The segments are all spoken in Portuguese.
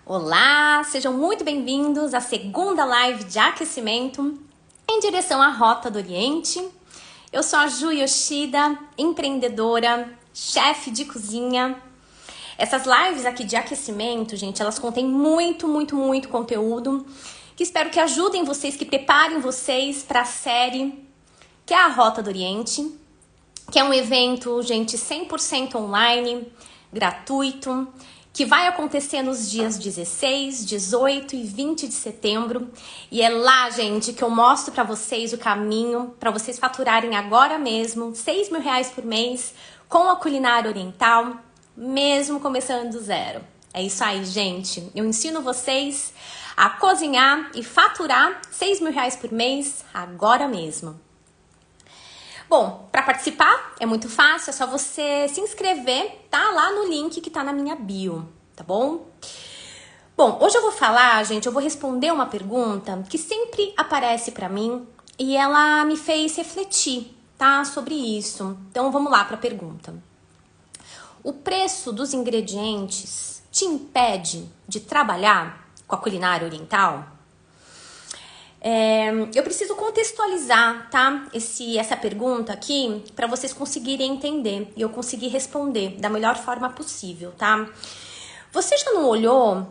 Olá, sejam muito bem-vindos à segunda live de aquecimento em direção à Rota do Oriente. Eu sou a Ju Yoshida, empreendedora, chefe de cozinha. Essas lives aqui de aquecimento, gente, elas contêm muito conteúdo que espero que ajudem vocês, que preparem vocês para a série que é a Rota do Oriente, que é um evento, gente, 100% online, gratuito, que vai acontecer nos dias 16, 18 e 20 de setembro. E é lá, gente, que eu mostro para vocês o caminho para vocês faturarem agora mesmo R$6.000 por mês com a culinária oriental, mesmo começando do zero. É isso aí, gente. Eu ensino vocês a cozinhar e faturar R$6.000 por mês agora mesmo. Bom, para participar é muito fácil, é só você se inscrever, tá? Lá no link que tá na minha bio, tá bom? Bom, hoje eu vou falar, gente, eu vou responder uma pergunta que sempre aparece para mim e ela me fez refletir, tá? Sobre isso. Então vamos lá para a pergunta. O preço dos ingredientes te impede de trabalhar com a culinária oriental? Eu preciso contextualizar, tá? Essa pergunta aqui para vocês conseguirem entender e eu conseguir responder da melhor forma possível, tá? Você já não olhou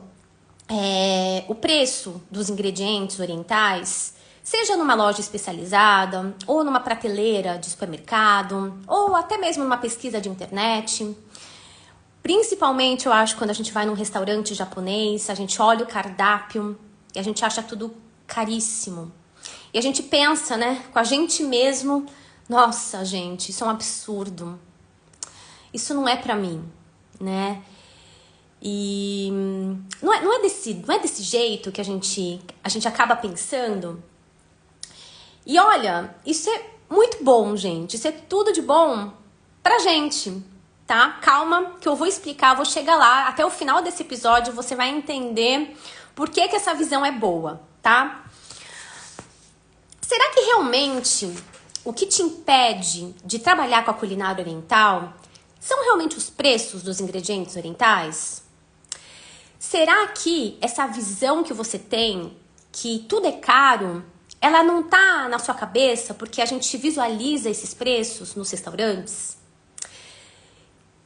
o preço dos ingredientes orientais, seja numa loja especializada ou numa prateleira de supermercado ou até mesmo numa pesquisa de internet? Principalmente, eu acho, quando a gente vai num restaurante japonês, a gente olha o cardápio e a gente acha tudo caríssimo. E a gente pensa, né, com a gente mesmo, nossa, gente, isso é um absurdo. Isso não é pra mim, né? E não é desse jeito que a gente acaba pensando. E olha, isso é muito bom, gente. Isso é tudo de bom pra gente, tá? Calma que eu vou explicar, vou chegar lá. Até o final desse episódio você vai entender por que essa visão é boa, tá? Será que realmente o que te impede de trabalhar com a culinária oriental são realmente os preços dos ingredientes orientais? Será que essa visão que você tem, que tudo é caro, ela não tá na sua cabeça porque a gente visualiza esses preços nos restaurantes?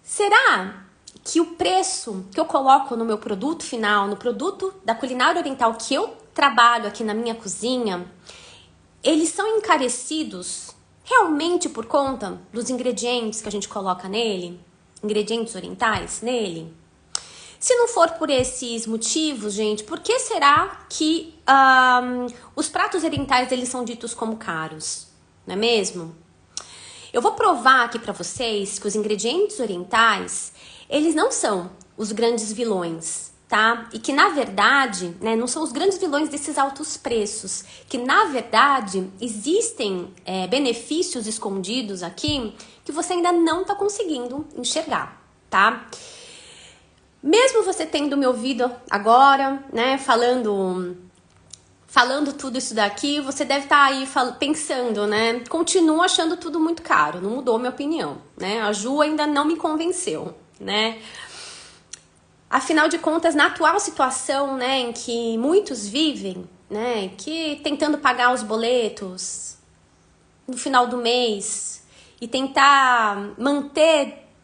Será que o preço que eu coloco no meu produto final, no produto da culinária oriental que eu trabalho aqui na minha cozinha, eles são encarecidos realmente por conta dos ingredientes que a gente coloca nele? Ingredientes orientais nele? Se não for por esses motivos, gente, por que será que os pratos orientais eles são ditos como caros? Não é mesmo? Eu vou provar aqui para vocês que os ingredientes orientais, eles não são os grandes vilões, tá? E que, na verdade, né, não são os grandes vilões desses altos preços. Que, na verdade, existem benefícios escondidos aqui que você ainda não tá conseguindo enxergar, tá? Mesmo você tendo me ouvido agora, né, falando tudo isso daqui, você deve estar aí pensando, né? Continuo achando tudo muito caro, não mudou minha opinião, né? A Ju ainda não me convenceu, né? Afinal de contas, na atual situação, né, em que muitos vivem, né, que tentando pagar os boletos no final do mês e tentar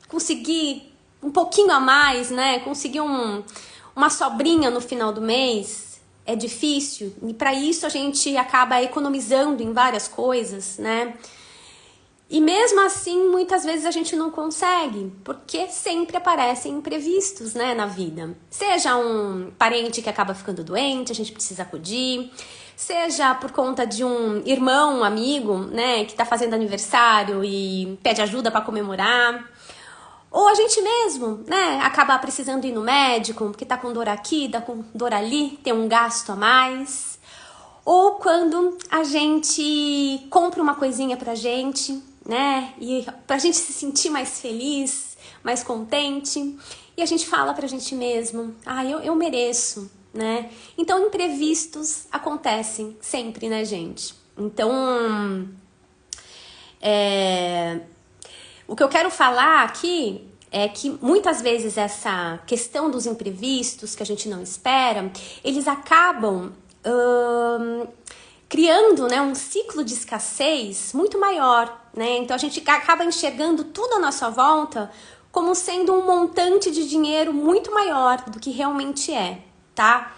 conseguir um pouquinho a mais, né, conseguir uma sobrinha no final do mês, é difícil. E para isso a gente acaba economizando em várias coisas, né? E mesmo assim, muitas vezes a gente não consegue, porque sempre aparecem imprevistos, né, na vida. Seja um parente que acaba ficando doente, a gente precisa acudir, seja por conta de um irmão, um amigo, né, que tá fazendo aniversário e pede ajuda para comemorar. Ou a gente mesmo, né, acaba precisando ir no médico, porque tá com dor aqui, tá com dor ali, tem um gasto a mais. Ou quando a gente compra uma coisinha pra gente, né? E pra gente se sentir mais feliz, mais contente. E a gente fala pra gente mesmo, eu mereço, né? Então, imprevistos acontecem sempre, né, gente? Então, o que eu quero falar aqui é que muitas vezes essa questão dos imprevistos que a gente não espera, eles acabam criando, né, um ciclo de escassez muito maior, né? Então a gente acaba enxergando tudo à nossa volta como sendo um montante de dinheiro muito maior do que realmente é, tá?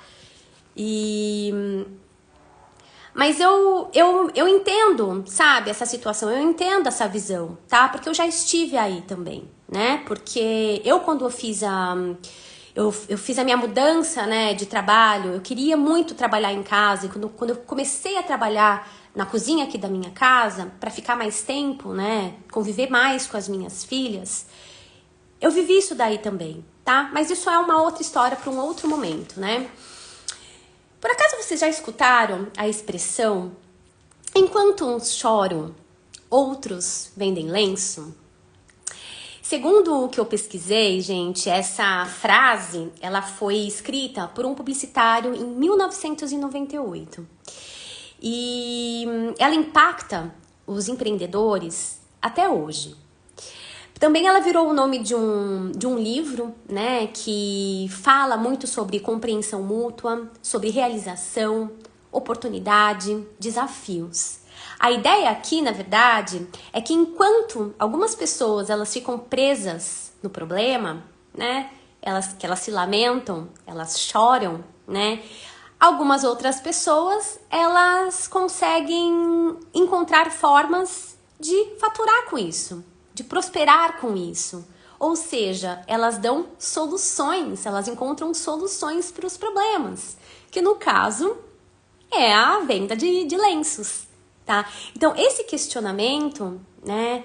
Mas eu entendo, sabe, essa situação, eu entendo essa visão, tá? Porque eu já estive aí também, né? Porque eu, quando eu fiz a minha mudança, né, de trabalho, eu queria muito trabalhar em casa. E quando eu comecei a trabalhar na cozinha aqui da minha casa, para ficar mais tempo, né, conviver mais com as minhas filhas, eu vivi isso daí também, tá? Mas isso é uma outra história para um outro momento, né? Por acaso vocês já escutaram a expressão enquanto uns choram, outros vendem lenço? Segundo o que eu pesquisei, gente, essa frase, ela foi escrita por um publicitário em 1998. E ela impacta os empreendedores até hoje. Também ela virou o nome de um livro, né, que fala muito sobre compreensão mútua, sobre realização, oportunidade, desafios. A ideia aqui, na verdade, é que enquanto algumas pessoas elas ficam presas no problema, né, elas se lamentam, elas choram, né, algumas outras pessoas elas conseguem encontrar formas de faturar com isso, de prosperar com isso. Ou seja, elas dão soluções, elas encontram soluções para os problemas, que no caso é a venda de lenços, tá? Então, esse questionamento, né,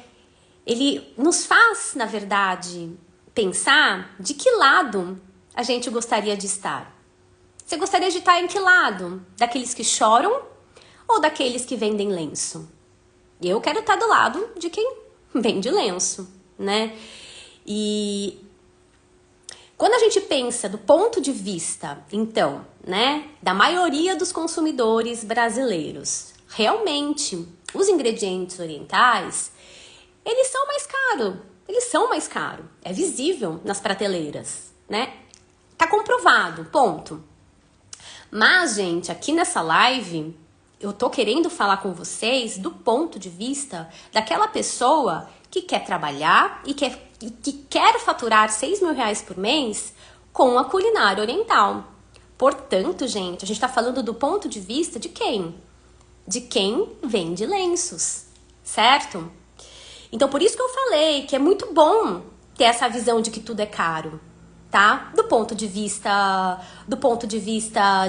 ele nos faz, na verdade, pensar de que lado a gente gostaria de estar. Você gostaria de estar em que lado? Daqueles que choram ou daqueles que vendem lenço? Eu quero estar do lado de quem vende lenço, né? E quando a gente pensa do ponto de vista, então, né, da maioria dos consumidores brasileiros, realmente, os ingredientes orientais, eles são mais caros, é visível nas prateleiras, né? Tá comprovado, ponto. Mas, gente, aqui nessa live, eu tô querendo falar com vocês do ponto de vista daquela pessoa que quer trabalhar e que quer faturar R$6.000 por mês com a culinária oriental. Portanto, gente, a gente tá falando do ponto de vista de quem? De quem vende lenços, certo? Então, por isso que eu falei que é muito bom ter essa visão de que tudo é caro, tá? Do ponto de vista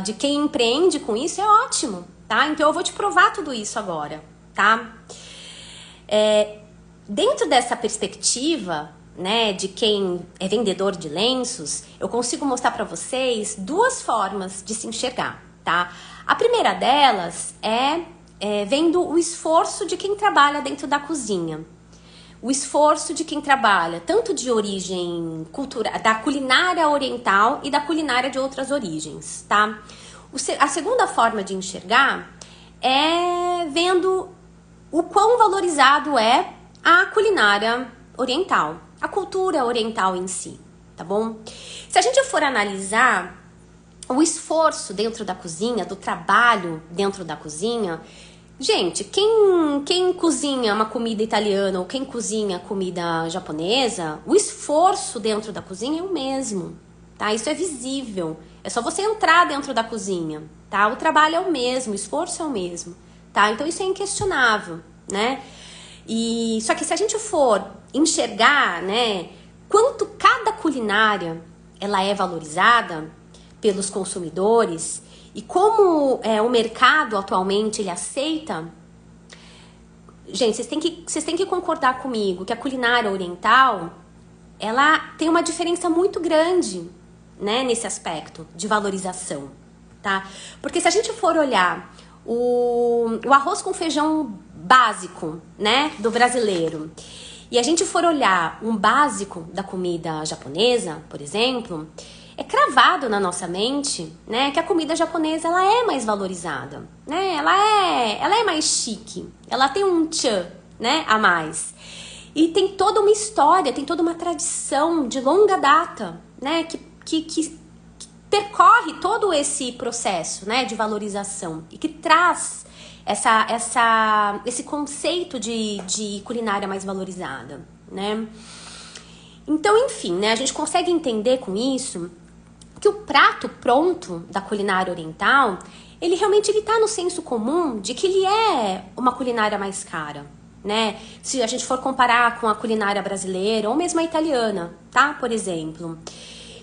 de quem empreende com isso, é ótimo, tá? Então, eu vou te provar tudo isso agora, tá? Dentro dessa perspectiva, né, de quem é vendedor de lenços, eu consigo mostrar para vocês duas formas de se enxergar, tá? A primeira delas é vendo o esforço de quem trabalha dentro da cozinha. O esforço de quem trabalha tanto de origem cultural, da culinária oriental e da culinária de outras origens, tá? A segunda forma de enxergar é vendo o quão valorizado é a culinária oriental, a cultura oriental em si, tá bom? Se a gente for analisar o esforço dentro da cozinha, do trabalho dentro da cozinha, gente, quem cozinha uma comida italiana ou quem cozinha comida japonesa, o esforço dentro da cozinha é o mesmo, tá? Isso é visível. É só você entrar dentro da cozinha, tá? O trabalho é o mesmo, o esforço é o mesmo, tá? Então isso é inquestionável, né? Só que se a gente for enxergar, né, quanto cada culinária ela é valorizada pelos consumidores e como o mercado atualmente ele aceita, gente, vocês têm que concordar comigo que a culinária oriental ela tem uma diferença muito grande, né, nesse aspecto de valorização, tá? Porque se a gente for olhar o arroz com feijão básico, né, do brasileiro, e a gente for olhar um básico da comida japonesa, por exemplo, é cravado na nossa mente, né, que a comida japonesa ela é mais valorizada, né? Ela é mais chique, ela tem um tchan, né, a mais. E tem toda uma história, tem toda uma tradição de longa data, né? Que percorre todo esse processo, né, de valorização e que traz esse conceito de culinária mais valorizada, né? Então, enfim, né, a gente consegue entender com isso que o prato pronto da culinária oriental, ele realmente tá no senso comum de que ele é uma culinária mais cara, né? Se a gente for comparar com a culinária brasileira ou mesmo a italiana, tá? Por exemplo.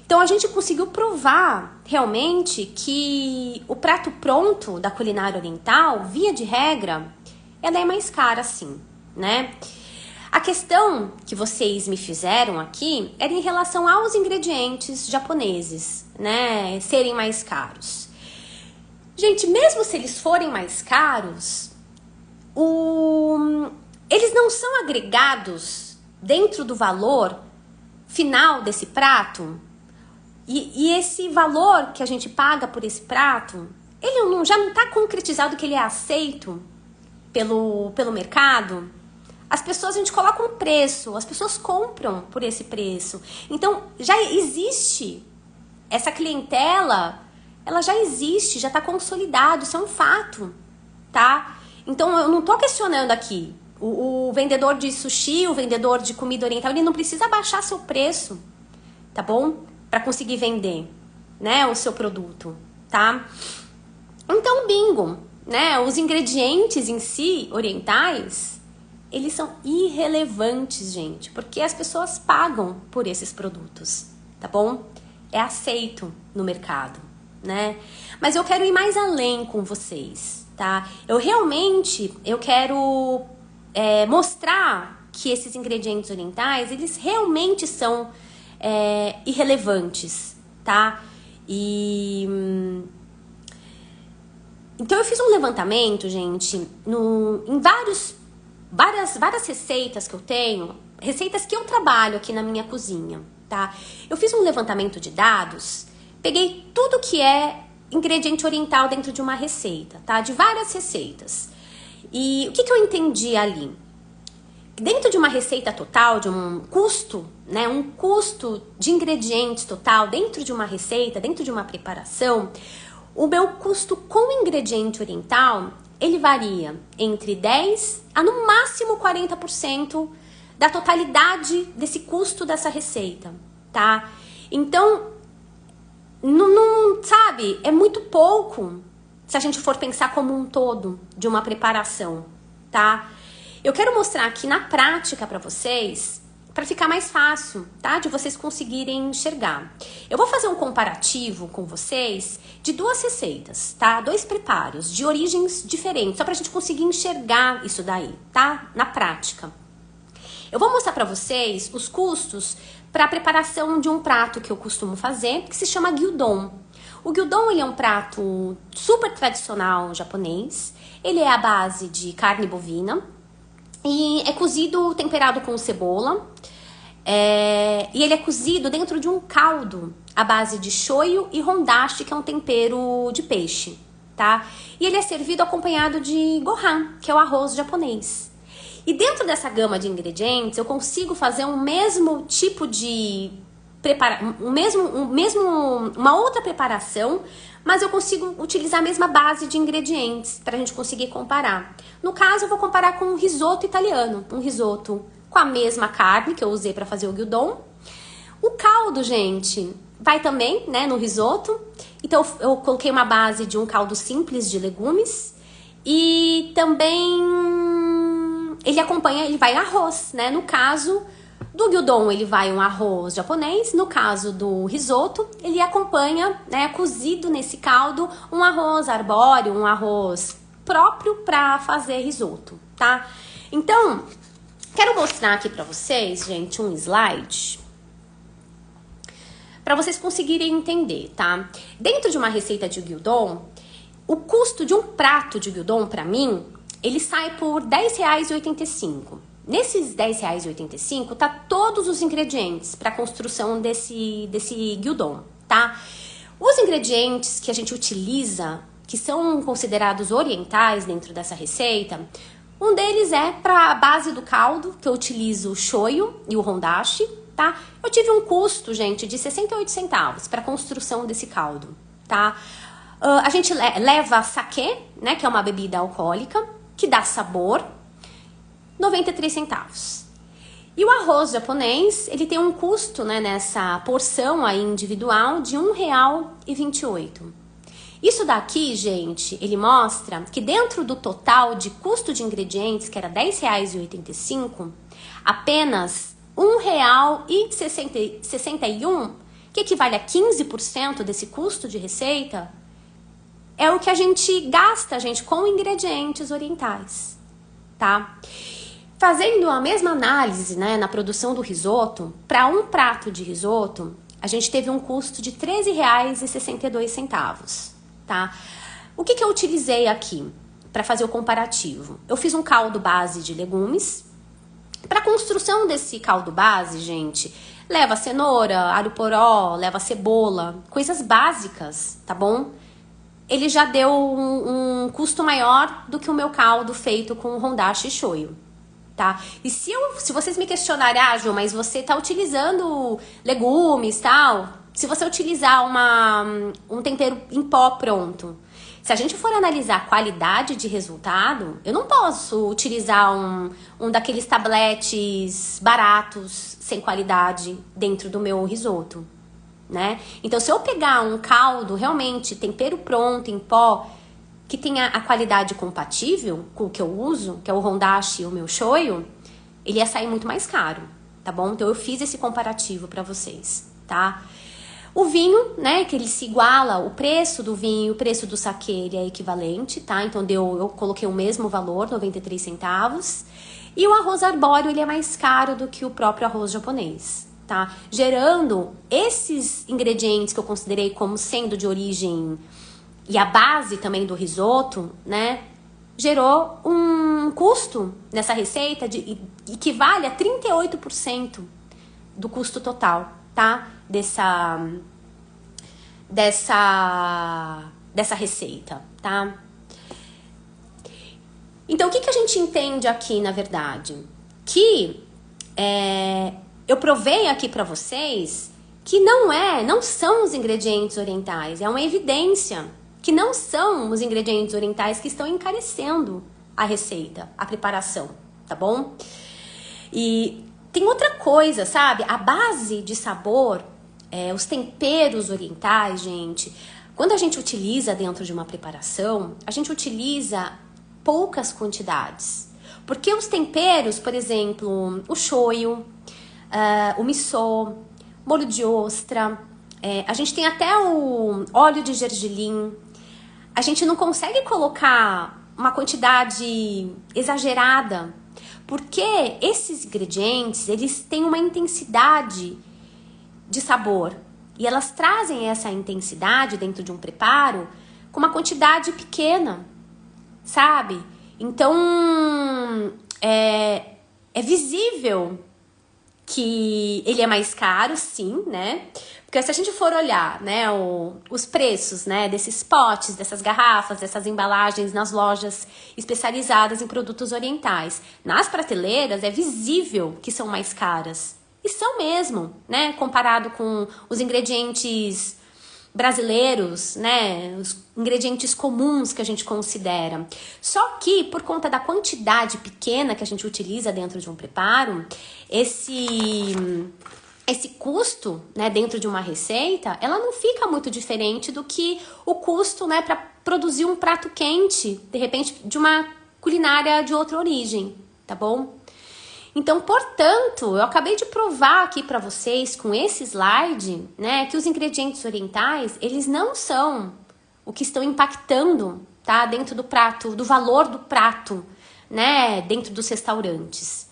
Então a gente conseguiu provar realmente que o prato pronto da culinária oriental, via de regra, ela é mais cara sim, né? A questão que vocês me fizeram aqui era em relação aos ingredientes japoneses, né? Serem mais caros. Gente, mesmo se eles forem mais caros, eles não são agregados dentro do valor final desse prato. E esse valor que a gente paga por esse prato, ele já não está concretizado que ele é aceito pelo mercado. As pessoas, a gente coloca um preço, as pessoas compram por esse preço. Então, já existe essa clientela, ela já existe, já está consolidado, isso é um fato, tá? Então, eu não estou questionando aqui. O vendedor de sushi, o vendedor de comida oriental, ele não precisa baixar seu preço, tá bom? Para conseguir vender, né, o seu produto, tá? Então, bingo, né? Os ingredientes em si, orientais, eles são irrelevantes, gente, porque as pessoas pagam por esses produtos, tá bom? É aceito no mercado, né? Mas eu quero ir mais além com vocês, tá? Eu quero mostrar que esses ingredientes orientais, eles realmente são irrelevantes, tá? Então eu fiz um levantamento, gente, em várias receitas que eu tenho, receitas que eu trabalho aqui na minha cozinha, tá? Eu fiz um levantamento de dados, peguei tudo que é ingrediente oriental dentro de uma receita, tá? De várias receitas. E o que eu entendi ali? Dentro de uma receita total, de um custo, né, um custo de ingredientes total, dentro de uma receita, dentro de uma preparação, o meu custo com ingrediente oriental, ele varia entre 10% a no máximo 40% da totalidade desse custo dessa receita, tá? Então, sabe, é muito pouco se a gente for pensar como um todo de uma preparação, tá? Eu quero mostrar aqui na prática para vocês, para ficar mais fácil, tá? De vocês conseguirem enxergar. Eu vou fazer um comparativo com vocês de duas receitas, tá? 2 preparos de origens diferentes, só pra gente conseguir enxergar isso daí, tá? Na prática. Eu vou mostrar para vocês os custos para a preparação de um prato que eu costumo fazer, que se chama gyudon. O gyudon, ele é um prato super tradicional japonês. Ele é à base de carne bovina. E é cozido, temperado com cebola. E ele é cozido dentro de um caldo à base de shoyu e hondashi, que é um tempero de peixe, tá? E ele é servido acompanhado de gohan, que é o arroz japonês. E dentro dessa gama de ingredientes, eu consigo fazer um mesmo tipo de uma outra preparação, mas eu consigo utilizar a mesma base de ingredientes para a gente conseguir comparar. No caso, eu vou comparar com um risoto italiano, um risoto com a mesma carne que eu usei para fazer o gyudon. O caldo, gente, vai também, né, no risoto. Então, eu coloquei uma base de um caldo simples de legumes e também ele vai arroz, né? No caso do gyudon, ele vai um arroz japonês. No caso do risoto, ele acompanha, né, cozido nesse caldo, um arroz arbóreo, um arroz próprio para fazer risoto, tá? Então, quero mostrar aqui para vocês, gente, um slide para vocês conseguirem entender, tá? Dentro de uma receita de gyudon, o custo de um prato de gyudon, para mim, ele sai por R$10,85. Nesses R$10,85 tá todos os ingredientes para a construção desse gyudon, tá? Os ingredientes que a gente utiliza, que são considerados orientais dentro dessa receita, Um deles é para a base do caldo, que eu utilizo o shoyu e o hondashi, tá? Eu tive um custo, gente, de 68 centavos para a construção desse caldo, tá? A gente leva saquê, né, que é uma bebida alcoólica, que dá sabor, 93 centavos. E o arroz japonês, ele tem um custo, né, nessa porção aí individual de R$1,28. Isso daqui, gente, ele mostra que dentro do total de custo de ingredientes, que era R$10,85, apenas R$1,61, que equivale a 15% desse custo de receita, é o que a gente gasta, gente, com ingredientes orientais, tá? Fazendo a mesma análise, né, na produção do risoto, para um prato de risoto, a gente teve um custo de R$13,62, tá? O que eu utilizei aqui para fazer o comparativo? Eu fiz um caldo base de legumes. Para a construção desse caldo base, gente, leva cenoura, alho poró, leva cebola, coisas básicas, tá bom? Ele já deu um custo maior do que o meu caldo feito com hondashi e shoyu, tá? E se vocês me questionarem, Ju, mas você tá utilizando legumes, tal, se você utilizar um tempero em pó pronto, se a gente for analisar a qualidade de resultado, eu não posso utilizar um daqueles tabletes baratos, sem qualidade, dentro do meu risoto, né? Então, se eu pegar um caldo, realmente, tempero pronto, em pó, que tenha a qualidade compatível com o que eu uso, que é o hondashi e o meu shoyu, ele ia sair muito mais caro, tá bom? Então, eu fiz esse comparativo para vocês, tá? O vinho, né, que ele se iguala, o preço do vinho, o preço do saquê, ele é equivalente, tá? Então, eu coloquei o mesmo valor, 93 centavos. E o arroz arbóreo, ele é mais caro do que o próprio arroz japonês, tá? Gerando esses ingredientes que eu considerei como sendo de origem e a base também do risoto, né? Gerou um custo nessa receita de equivale a 38% do custo total, tá? Dessa receita, tá? Então, o que a gente entende aqui, na verdade? Que eu provei aqui para vocês que não são os ingredientes orientais, é uma evidência que não são os ingredientes orientais que estão encarecendo a receita, a preparação, tá bom? E tem outra coisa, sabe? A base de sabor, os temperos orientais, gente, quando a gente utiliza dentro de uma preparação, a gente utiliza poucas quantidades. Porque os temperos, por exemplo, o shoyu, o miso, molho de ostra, a gente tem até o óleo de gergelim. A gente não consegue colocar uma quantidade exagerada, porque esses ingredientes, eles têm uma intensidade de sabor. E elas trazem essa intensidade dentro de um preparo com uma quantidade pequena, sabe? Então, é visível que ele é mais caro, sim, né? Porque se a gente for olhar, né, os preços, né, desses potes, dessas garrafas, dessas embalagens nas lojas especializadas em produtos orientais, nas prateleiras é visível que são mais caras. E são mesmo, né, comparado com os ingredientes brasileiros, né, os ingredientes comuns que a gente considera. Só que, por conta da quantidade pequena que a gente utiliza dentro de um preparo, esse custo, né, dentro de uma receita, ela não fica muito diferente do que o custo, né, para produzir um prato quente, de repente, de uma culinária de outra origem, tá bom? Então, portanto, eu acabei de provar aqui para vocês com esse slide, né, que os ingredientes orientais, eles não são o que estão impactando, tá, dentro do prato, do valor do prato, né, dentro dos restaurantes.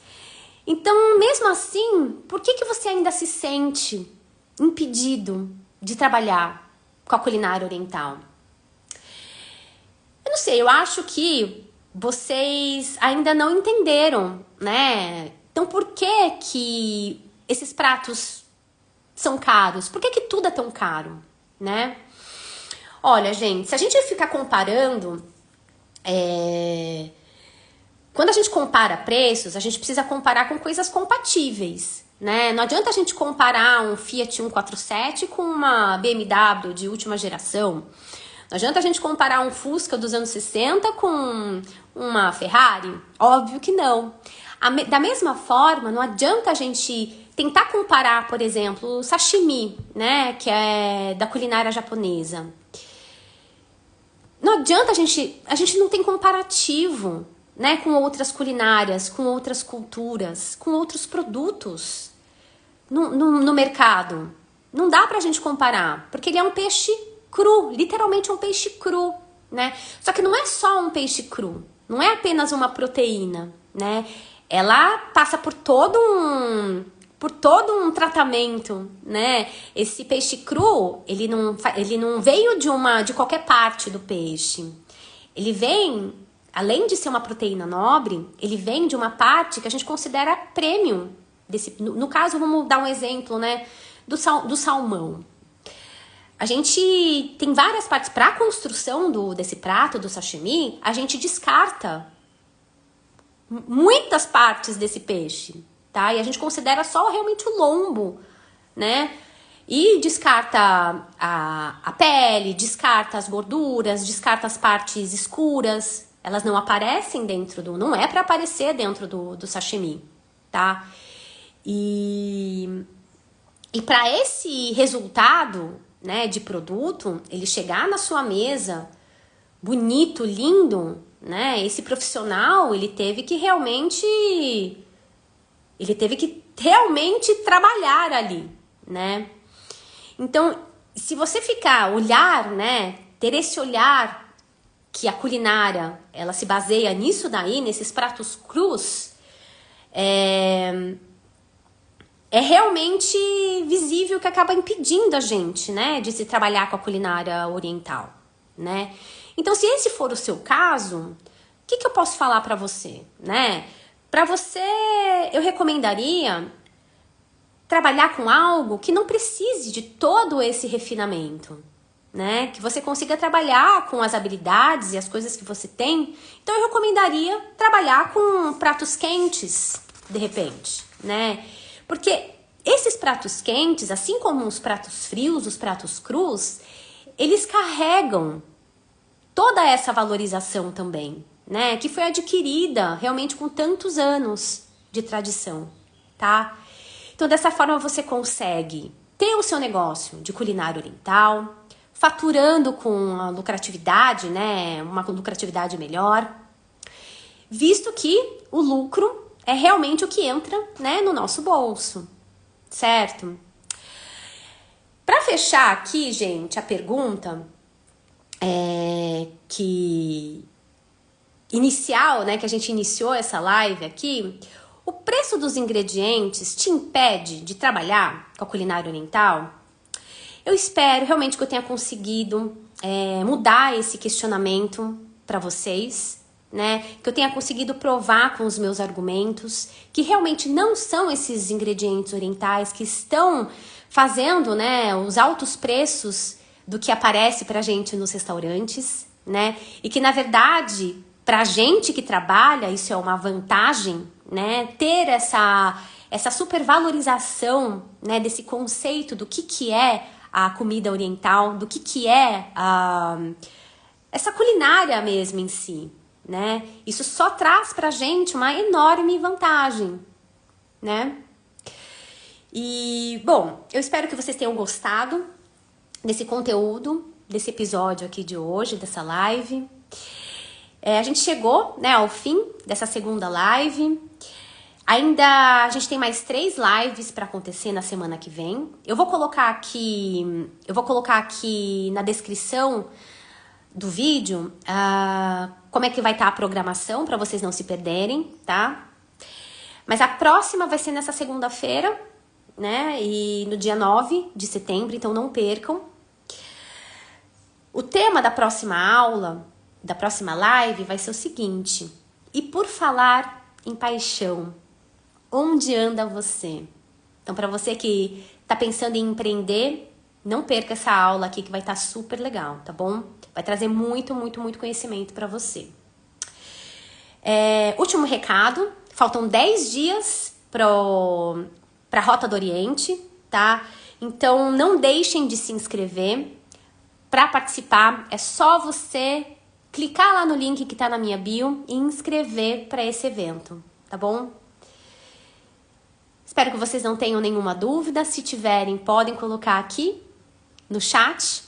Então, mesmo assim, por que você ainda se sente impedido de trabalhar com a culinária oriental? Eu não sei, eu acho que vocês ainda não entenderam, né? Então, por que esses pratos são caros? Por que tudo é tão caro, né? Olha, gente, se a gente ficar comparando quando a gente compara preços, a gente precisa comparar com coisas compatíveis, né? Não adianta a gente comparar um Fiat 147 com uma BMW de última geração. Não adianta a gente comparar um Fusca dos anos 60 com uma Ferrari. Óbvio que não. Da mesma forma, não adianta a gente tentar comparar, por exemplo, o sashimi, né? Que é da culinária japonesa. Não adianta a gente não tem comparativo, né, com outras culinárias, com outras culturas, com outros produtos no mercado. Não dá pra gente comparar, porque ele é um peixe cru, literalmente um peixe cru, né? Só que não é só um peixe cru, não é apenas uma proteína, né? Ela passa por todo um tratamento, né? Esse peixe cru, ele não veio de qualquer parte do peixe. Ele vem, além de ser uma proteína nobre, ele vem de uma parte que a gente considera premium. No caso, vamos dar um exemplo, né? Do salmão. A gente tem várias partes para a construção desse prato, do sashimi, a gente descarta muitas partes desse peixe, tá? E a gente considera só realmente o lombo, né? E descarta a pele, descarta as gorduras, descarta as partes escuras. Elas não aparecem não é para aparecer dentro do sashimi, tá? E para esse resultado, né, de produto, ele chegar na sua mesa bonito, lindo, né? Esse profissional, ele teve que realmente trabalhar ali, né? Então, se você ter esse olhar que a culinária, ela se baseia nisso daí, nesses pratos crus, é realmente visível que acaba impedindo a gente, né, de se trabalhar com a culinária oriental, né? Então, se esse for o seu caso, o que eu posso falar para você, né? Para você, eu recomendaria trabalhar com algo que não precise de todo esse refinamento, né? Que você consiga trabalhar com as habilidades e as coisas que você tem. Então, eu recomendaria trabalhar com pratos quentes, de repente, né? Porque esses pratos quentes, assim como os pratos frios, os pratos crus, eles carregam toda essa valorização também, né? Que foi adquirida realmente com tantos anos de tradição, tá? Então, dessa forma, você consegue ter o seu negócio de culinária oriental, faturando com a lucratividade, né? Uma lucratividade melhor, visto que o lucro é realmente o que entra, né, no nosso bolso, certo? Para fechar aqui, gente, a pergunta inicial, né, que a gente iniciou essa live aqui, o preço dos ingredientes te impede de trabalhar com a culinária oriental? Eu espero realmente que eu tenha conseguido mudar esse questionamento para vocês, né? Que eu tenha conseguido provar com os meus argumentos que realmente não são esses ingredientes orientais que estão fazendo, né, os altos preços do que aparece pra gente nos restaurantes, né? E que, na verdade, pra gente que trabalha, isso é uma vantagem, né? Ter essa supervalorização, né, desse conceito do que é a comida oriental, do que é essa culinária mesmo em si, né? Isso só traz pra gente uma enorme vantagem, né? E, bom, eu espero que vocês tenham gostado desse conteúdo, desse episódio aqui de hoje, dessa live. A gente chegou, né, ao fim dessa segunda live. Ainda a gente tem mais 3 lives para acontecer na semana que vem. Eu vou colocar aqui na descrição do vídeo como é que vai estar a programação para vocês não se perderem, tá? Mas a próxima vai ser nessa segunda-feira, né? E no dia 9 de setembro, então não percam. O tema da próxima aula, da próxima live, vai ser o seguinte: e por falar em paixão, onde anda você? Então, para você que tá pensando em empreender, não perca essa aula aqui que vai estar super legal, tá bom? Vai trazer muito, muito, muito conhecimento para você. Último recado, faltam 10 dias para a Rota do Oriente, tá? Então não deixem de se inscrever. Para participar, é só você clicar lá no link que tá na minha bio e inscrever para esse evento, tá bom? Espero que vocês não tenham nenhuma dúvida. Se tiverem, podem colocar aqui no chat.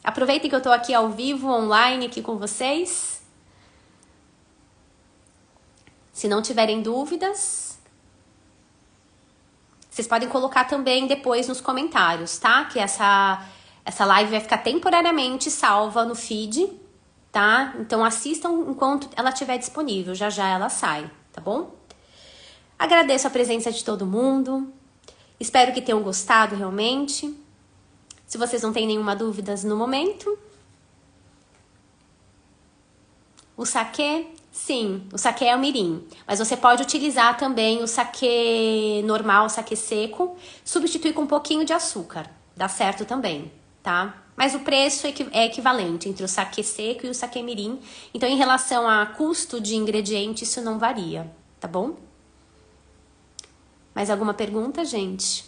Aproveitem que eu tô aqui ao vivo, online, aqui com vocês. Se não tiverem dúvidas, vocês podem colocar também depois nos comentários, tá? Que essa live vai ficar temporariamente salva no feed, tá? Então assistam enquanto ela estiver disponível, já já ela sai, tá bom? Agradeço a presença de todo mundo, espero que tenham gostado realmente. Se vocês não têm nenhuma dúvida no momento. O saquê, sim, o saquê é o mirim, mas você pode utilizar também o saquê normal, o saquê seco, substituir com um pouquinho de açúcar, dá certo também, tá? Mas o preço é equivalente entre o saquê seco e o saquê mirim, então em relação a custo de ingrediente isso não varia, tá bom? Mais alguma pergunta, gente?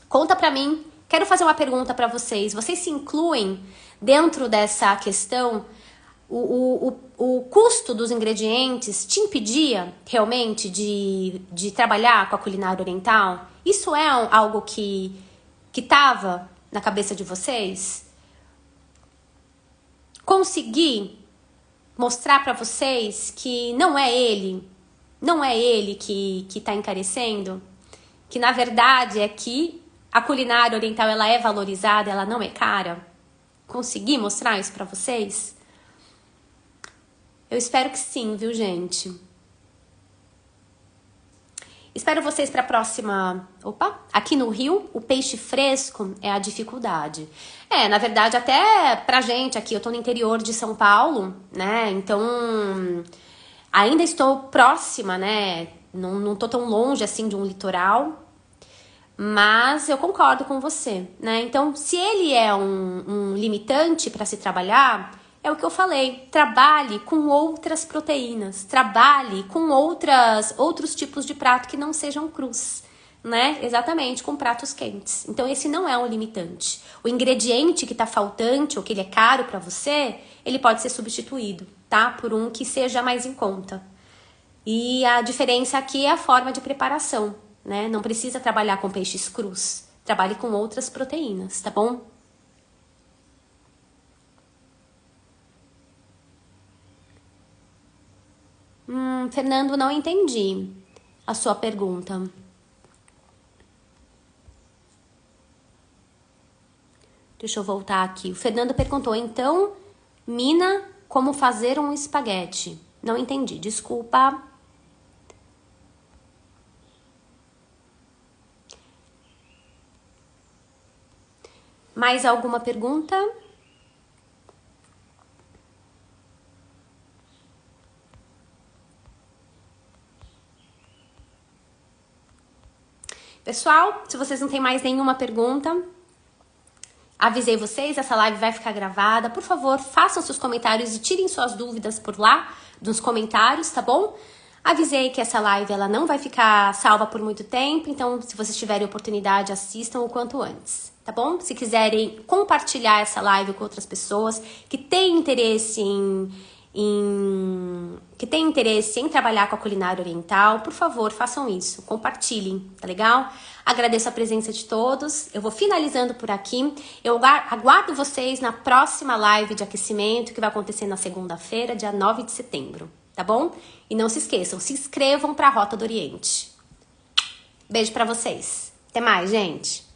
Conta pra mim, quero fazer uma pergunta pra vocês, vocês se incluem dentro dessa questão? O custo dos ingredientes te impedia realmente de trabalhar com a culinária oriental? Isso é algo que estava na cabeça de vocês? Consegui mostrar para vocês que não é ele que está encarecendo? Que na verdade é que a culinária oriental ela é valorizada, ela não é cara? Consegui mostrar isso para vocês? Eu espero que sim, viu, gente? Espero vocês para a próxima... Opa! Aqui no Rio, o peixe fresco é a dificuldade. Na verdade, até pra gente aqui, eu tô no interior de São Paulo, né? Então, ainda estou próxima, né? Não tô tão longe, assim, de um litoral. Mas eu concordo com você, né? Então, se ele é um limitante para se trabalhar... É o que eu falei, trabalhe com outras proteínas, trabalhe com outros tipos de prato que não sejam crus, né? Exatamente, com pratos quentes. Então esse não é um limitante. O ingrediente que tá faltante ou que ele é caro para você, ele pode ser substituído, tá? Por um que seja mais em conta. E a diferença aqui é a forma de preparação, né? Não precisa trabalhar com peixes crus, trabalhe com outras proteínas, tá bom? Fernando, não entendi a sua pergunta. Deixa eu voltar aqui. O Fernando perguntou, então, Mina, como fazer um espaguete? Não entendi, desculpa. Mais alguma pergunta? Pessoal, se vocês não têm mais nenhuma pergunta, avisei vocês, essa live vai ficar gravada. Por favor, façam seus comentários e tirem suas dúvidas por lá, nos comentários, tá bom? Avisei que essa live ela não vai ficar salva por muito tempo, então se vocês tiverem oportunidade, assistam o quanto antes, tá bom? Se quiserem compartilhar essa live com outras pessoas que têm interesse em trabalhar com a culinária oriental, por favor, façam isso, compartilhem, tá legal? Agradeço a presença de todos, eu vou finalizando por aqui, eu aguardo vocês na próxima live de aquecimento, que vai acontecer na segunda-feira, dia 9 de setembro, tá bom? E não se esqueçam, se inscrevam para a Rota do Oriente. Beijo pra vocês, até mais, gente!